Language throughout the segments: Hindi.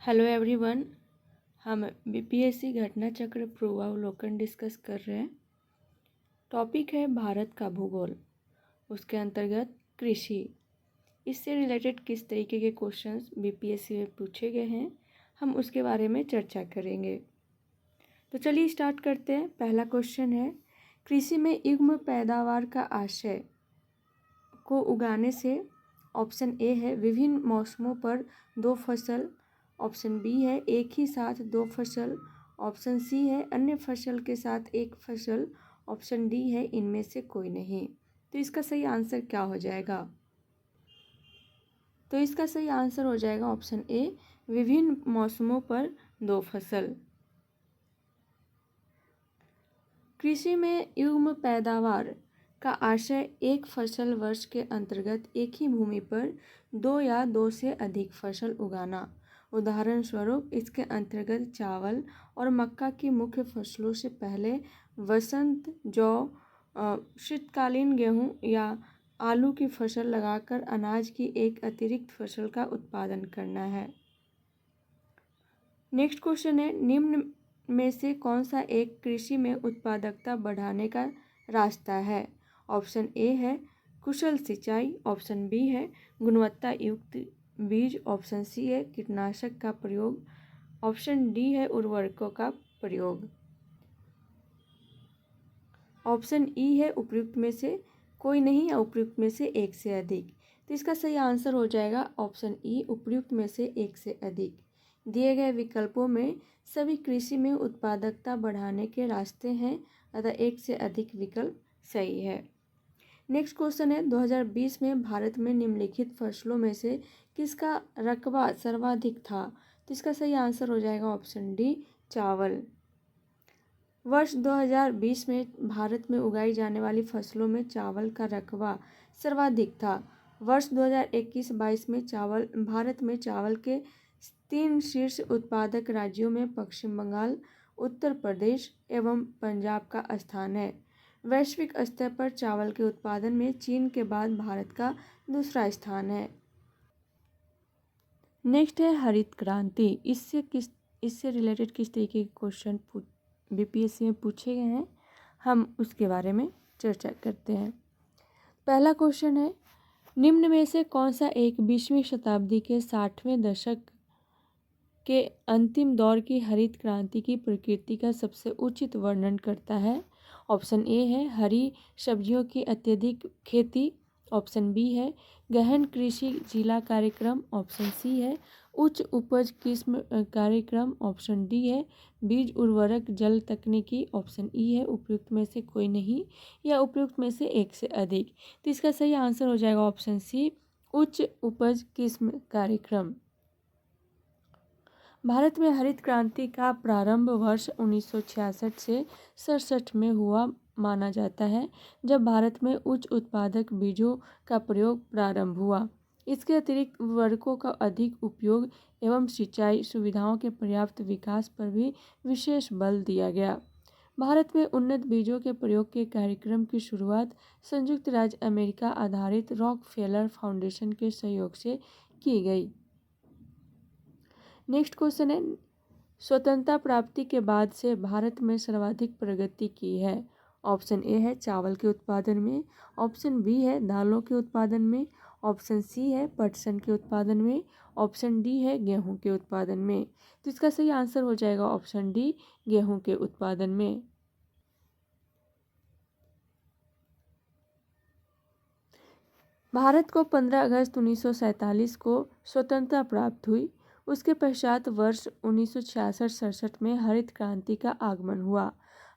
Hello everyone. हम बीपीएससी घटना चक्र पूर्वावलोकन डिस्कस कर रहे हैं। टॉपिक है भारत का भूगोल, उसके अंतर्गत कृषि। इससे रिलेटेड किस तरीके के क्वेश्चंस बीपीएससी में पूछे गए हैं, हम उसके बारे में चर्चा करेंगे। तो चलिए स्टार्ट करते हैं। पहला क्वेश्चन है, कृषि में युग्म पैदावार का आशय को उगाने से ऑप्शन ए है विभिन्न मौसमों पर दो फसल, ऑप्शन बी है एक ही साथ दो फसल, ऑप्शन सी है अन्य फसल के साथ एक फसल, ऑप्शन डी है इनमें से कोई नहीं। तो इसका सही आंसर क्या हो जाएगा? तो इसका सही आंसर हो जाएगा ऑप्शन ए, विभिन्न मौसमों पर दो फसल। कृषि में युग्म पैदावार का आशय एक फसल वर्ष के अंतर्गत एक ही भूमि पर दो या दो से अधिक फसल उगाना। उदाहरण स्वरूप इसके अंतर्गत चावल और मक्का की मुख्य फसलों से पहले वसंत जौ, शीतकालीन गेहूं या आलू की फसल लगाकर अनाज की एक अतिरिक्त फसल का उत्पादन करना है। नेक्स्ट क्वेश्चन है, निम्न में से कौन सा एक कृषि में उत्पादकता बढ़ाने का रास्ता है? ऑप्शन ए है कुशल सिंचाई, ऑप्शन बी है गुणवत्ता युक्त बीज, ऑप्शन सी है कीटनाशक का प्रयोग, ऑप्शन डी है उर्वरकों का प्रयोग। ऑप्शन ई है उपयुक्त में से कोई नहीं या उपयुक्त में से एक से अधिक। तो इसका सही आंसर हो जाएगा ऑप्शन ई, उपयुक्त में से एक से अधिक। दिए गए विकल्पों में सभी कृषि में उत्पादकता बढ़ाने के रास्ते हैं, अतः एक से अधिक विकल्प सही है। नेक्स्ट क्वेश्चन है, 2020 में भारत में निम्नलिखित फसलों में से किसका रकबा सर्वाधिक था? तो इसका सही आंसर हो जाएगा ऑप्शन डी, चावल। वर्ष 2020 में भारत में उगाई जाने वाली फसलों में चावल का रकबा सर्वाधिक था। वर्ष 2021-22 में भारत में चावल के 3 शीर्ष उत्पादक राज्यों में पश्चिम बंगाल, उत्तर प्रदेश एवं पंजाब का स्थान है। वैश्विक स्तर पर चावल के उत्पादन में चीन के बाद भारत का दूसरा स्थान है। नेक्स्ट है हरित क्रांति। इससे रिलेटेड किस तरीके के क्वेश्चन बीपीएससी में पूछे गए हैं, हम उसके बारे में चर्चा करते हैं। पहला क्वेश्चन है, निम्न में से कौन सा एक 20वीं शताब्दी के 60वें दशक के अंतिम दौर की हरित क्रांति की प्रकृति का सबसे उचित वर्णन करता है? ऑप्शन ए है हरी सब्जियों की अत्यधिक खेती, ऑप्शन बी है गहन कृषि जिला कार्यक्रम, ऑप्शन सी है उच्च उपज किस्म कार्यक्रम, ऑप्शन डी है बीज उर्वरक जल तकनीकी, ऑप्शन ई है उपयुक्त में से कोई नहीं या उपयुक्त में से एक से अधिक। तो इसका सही आंसर हो जाएगा ऑप्शन सी, उच्च उपज किस्म कार्यक्रम। भारत में हरित क्रांति का प्रारंभ वर्ष 1966 से 67 में हुआ माना जाता है, जब भारत में उच्च उत्पादक बीजों का प्रयोग प्रारंभ हुआ। इसके अतिरिक्त उर्वरकों का अधिक उपयोग एवं सिंचाई सुविधाओं के पर्याप्त विकास पर भी विशेष बल दिया गया। भारत में उन्नत बीजों के प्रयोग के कार्यक्रम की शुरुआत संयुक्त राज्य अमेरिका आधारित रॉकफेलर फाउंडेशन के सहयोग से की गई। नेक्स्ट क्वेश्चन है, स्वतंत्रता प्राप्ति के बाद से भारत में सर्वाधिक प्रगति की है? ऑप्शन ए है चावल के उत्पादन में, ऑप्शन बी है दालों के उत्पादन में, ऑप्शन सी है पटसन के उत्पादन में, ऑप्शन डी है गेहूं के उत्पादन में। तो इसका सही आंसर हो जाएगा ऑप्शन डी, गेहूं के उत्पादन में। भारत को 15 अगस्त 1947 को स्वतंत्रता प्राप्त हुई। उसके पश्चात वर्ष 1966-67 में हरित क्रांति का आगमन हुआ।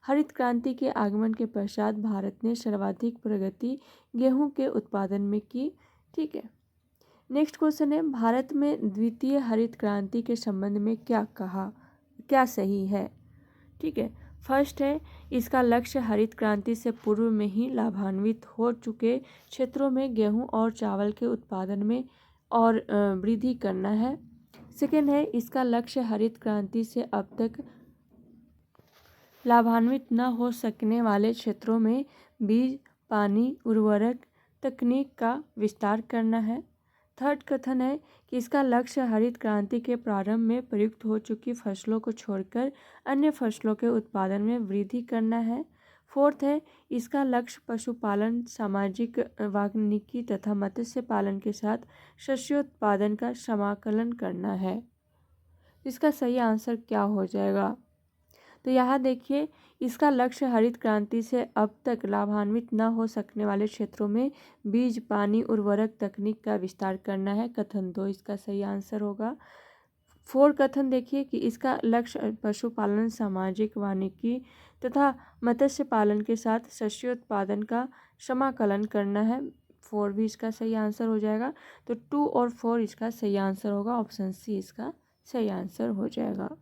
हरित क्रांति के आगमन के पश्चात भारत ने सर्वाधिक प्रगति गेहूं के उत्पादन में की। ठीक है। नेक्स्ट क्वेश्चन है, भारत में द्वितीय हरित क्रांति के संबंध में क्या सही है? ठीक है। फर्स्ट है, इसका लक्ष्य हरित क्रांति से पूर्व में ही लाभान्वित हो चुके क्षेत्रों में गेहूं और चावल के उत्पादन में और वृद्धि करना है। सेकेंड है, इसका लक्ष्य हरित क्रांति से अब तक लाभान्वित न हो सकने वाले क्षेत्रों में बीज, पानी, उर्वरक तकनीक का विस्तार करना है। थर्ड कथन है कि इसका लक्ष्य हरित क्रांति के प्रारंभ में प्रयुक्त हो चुकी फसलों को छोड़कर अन्य फसलों के उत्पादन में वृद्धि करना है। फोर्थ है, इसका लक्ष्य पशुपालन, सामाजिक वानिकी तथा मत्स्य पालन के साथ शस्योत्पादन का समाकलन करना है। इसका सही आंसर क्या हो जाएगा? तो यहाँ देखिए, इसका लक्ष्य हरित क्रांति से अब तक लाभान्वित न हो सकने वाले क्षेत्रों में बीज, पानी, उर्वरक तकनीक का विस्तार करना है। कथन 2 इसका सही आंसर होगा। 4 कथन देखिए कि इसका लक्ष्य पशुपालन, सामाजिक वानिकी तथा मत्स्य पालन के साथ शस्योत्पादन का समाकलन करना है। 4 भी इसका सही आंसर हो जाएगा। तो 2 और 4 इसका सही आंसर होगा। ऑप्शन सी इसका सही आंसर हो जाएगा।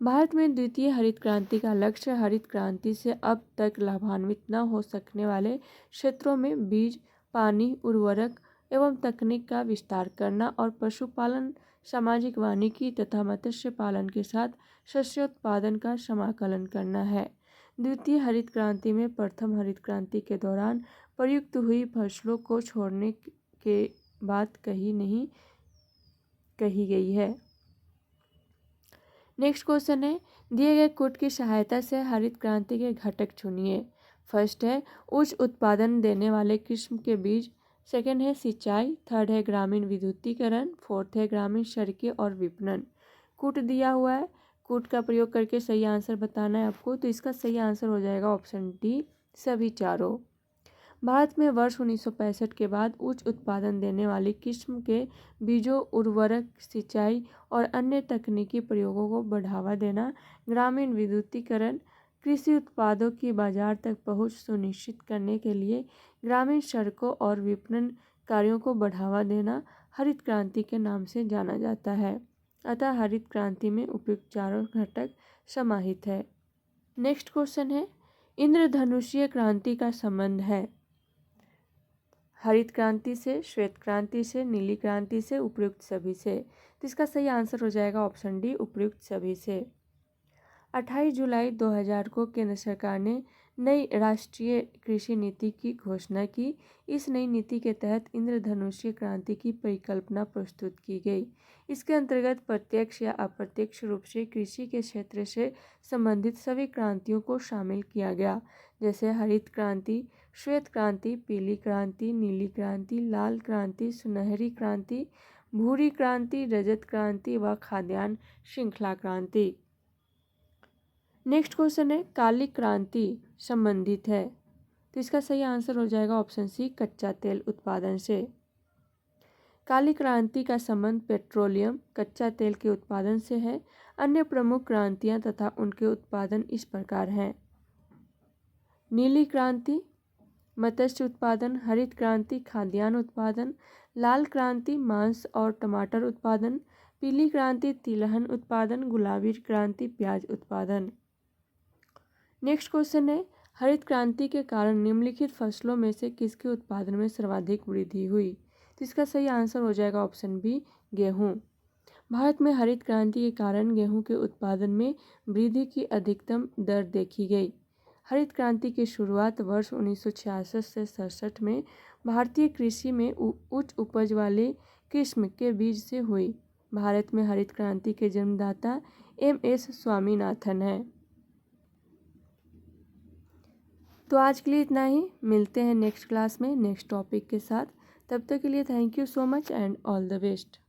भारत में द्वितीय हरित क्रांति का लक्ष्य हरित क्रांति से अब तक लाभान्वित न हो सकने वाले क्षेत्रों में बीज, पानी, उर्वरक एवं तकनीक का विस्तार करना और पशुपालन, सामाजिक वानिकी तथा मत्स्य पालन के साथ शस्योत्पादन का समाकलन करना है। द्वितीय हरित क्रांति में प्रथम हरित क्रांति के दौरान प्रयुक्त हुई फसलों को छोड़ने के बात कही गई है। नेक्स्ट क्वेश्चन है, दिए गए कोड की सहायता से हरित क्रांति के घटक चुनिए। फर्स्ट है उच्च उत्पादन देने वाले किस्म के बीज, सेकंड है सिंचाई, थर्ड है ग्रामीण विद्युतीकरण, फोर्थ है ग्रामीण सड़कें और विपणन। कूट दिया हुआ है, कूट का प्रयोग करके सही आंसर बताना है आपको। तो इसका सही आंसर हो जाएगा ऑप्शन डी, सभी चारों। भारत में वर्ष 1965 के बाद उच्च उत्पादन देने वाली किस्म के बीजों, उर्वरक, सिंचाई और अन्य तकनीकी प्रयोगों को बढ़ावा देना, ग्रामीण विद्युतीकरण, कृषि उत्पादों की बाजार तक पहुंच सुनिश्चित करने के लिए ग्रामीण सड़कों और विपणन कार्यों को बढ़ावा देना हरित क्रांति के नाम से जाना जाता है। अतः हरित क्रांति में उपयुक्त चारों घटक समाहित है। नेक्स्ट क्वेश्चन है, इंद्रधनुषीय क्रांति का संबंध है हरित क्रांति से, श्वेत क्रांति से, नीली क्रांति से, उपयुक्त सभी से। तो इसका सही आंसर हो जाएगा ऑप्शन डी, उपयुक्त सभी से। 28 जुलाई 2000 को केंद्र सरकार ने नई राष्ट्रीय कृषि नीति की घोषणा की। इस नई नीति के तहत इंद्रधनुषीय क्रांति की परिकल्पना प्रस्तुत की गई। इसके अंतर्गत प्रत्यक्ष या अप्रत्यक्ष रूप से कृषि के क्षेत्र से संबंधित सभी क्रांतियों को शामिल किया गया, जैसे हरित क्रांति, श्वेत क्रांति, पीली क्रांति, नीली क्रांति, लाल क्रांति, सुनहरी क्रांति, भूरी क्रांति, रजत क्रांति व खाद्यान्न श्रृंखला क्रांति। नेक्स्ट क्वेश्चन है, काली क्रांति संबंधित है। तो इसका सही आंसर हो जाएगा ऑप्शन सी, कच्चा तेल उत्पादन से। काली क्रांति का संबंध पेट्रोलियम, कच्चा तेल के उत्पादन से है। अन्य प्रमुख क्रांतियां तथा उनके उत्पादन इस प्रकार हैं। नीली क्रांति मत्स्य उत्पादन, हरित क्रांति खाद्यान्न उत्पादन, लाल क्रांति मांस और टमाटर उत्पादन, पीली क्रांति तिलहन उत्पादन, गुलाबी क्रांति प्याज उत्पादन। नेक्स्ट क्वेश्चन है, हरित क्रांति के कारण निम्नलिखित फसलों में से किसके उत्पादन में सर्वाधिक वृद्धि हुई? तो इसका सही आंसर हो जाएगा ऑप्शन बी, गेहूँ। भारत में हरित क्रांति के कारण गेहूं के उत्पादन में वृद्धि की अधिकतम दर देखी गई। हरित क्रांति की शुरुआत वर्ष 1966 से 67 में भारतीय कृषि में उच्च उपज वाले किस्म के बीज से हुई। भारत में हरित क्रांति के जन्मदाता MS स्वामीनाथन हैं। तो आज के लिए इतना ही, मिलते हैं नेक्स्ट क्लास में नेक्स्ट टॉपिक के साथ। तब तक के लिए thank you so much and all the best.